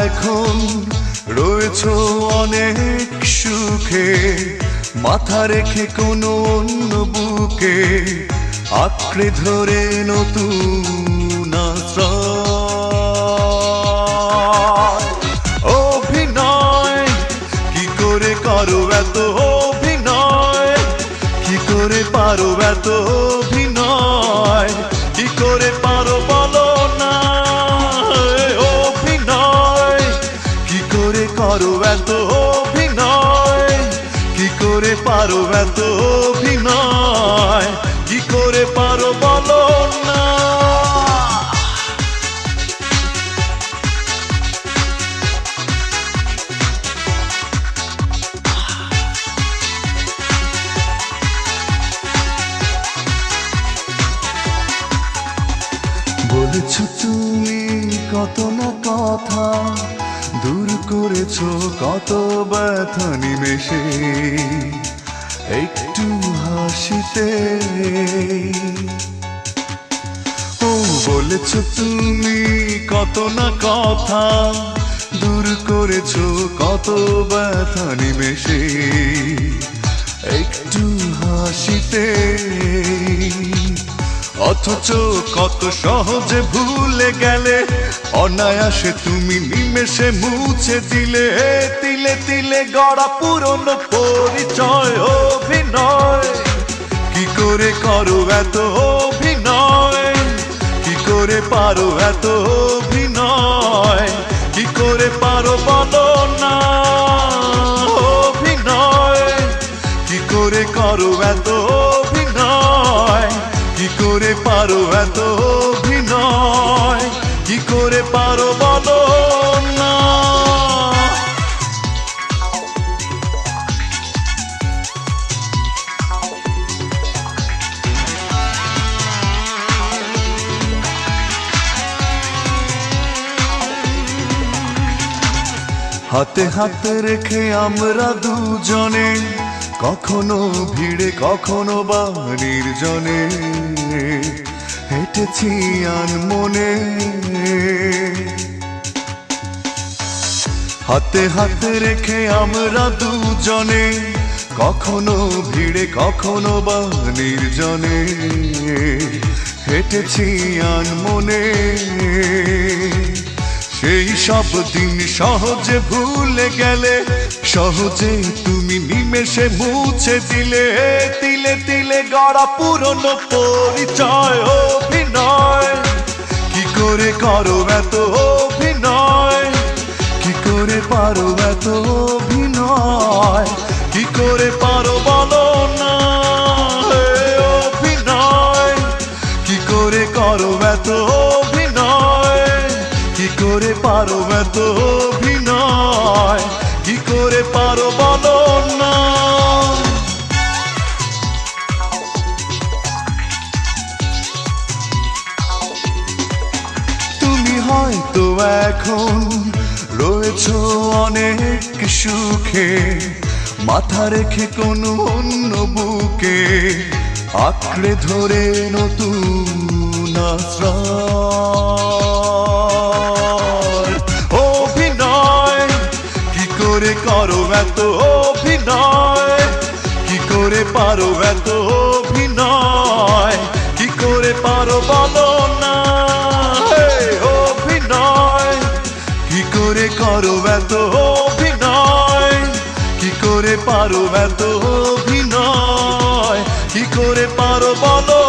এখন রয়েছো অনেক সুখে, মাথা রেখে কোনো অন্য বুকে আঁকড়ে ধরে নতুন আশ্রয়। অভিনয় কি করে করো এত অভিনয়, কি করে পারো এত অভিনয়, কি করে পারো বলো না। অভিনয় কি করে করো এত অভিনয়, কি করে পারো এত অভিনয়, কি করে পারো বলো না। বলেছো তুমি কত না কথা, দূর করেছো কত ব্যথা নিমেষে একটু হাসিতে। ও বলেছো তুমি কত না কথা, দূর করেছো কত ব্যথা নিমেষে একটু হাসিতে। অথচ কত সহজে ভুলে গেলে, অনায়াসে তুমি নিমেষে মুছে দিলে তিলে তিলে গড়া পুরনো পরিচয়। অভিনয় কি করে করো এত অভিনয়, কি করে পারো এত অভিনয়, কি করে পারো বলো না। অভিনয় কি করে করো এত অভিনয়, কি করে পারো এত অভিনয়, কি করে পারো বলো না। হাতে হাতে রেখে আমরা দুজনে, কখনো ভিড়ে কখনো বা নির্জনে হেঁটেছি আনমনে। হাতে হাতে রেখে আমরা দুজনে, কখনো ভিড়ে কখনো বা নির্জনে হেঁটেছি আনমনে। সেই সব দিন সহজে ভুলে গেলে, সহজে তুমি নিমেষে মুছে দিলে তিলে তিলে গড়া পুরনো পরিচয়। অভিনয় কি করে করো এত অভিনয়, কি করে পারো এত অভিনয়, কি করে পারো বলো না। অভিনয় কি করে করো এত অভিনয়, কি করে পারো এত অভিনয়, কি করে পারো বলো না। তুমি হয়তো এখন রয়েছো অনেক সুখে, মাথা রেখে কোনো অন্য বুকে আঁকড়ে ধরে নতুন আশ্রয়। অভিনয় কি করে করো এত অভিনয়, কি করে পারো এত অভিনয়, কি করে পারো বলো না। অভিনয় কি করে করো এত অভিনয়, কি করে পারো এত অভিনয়, কি করে পারো বলো।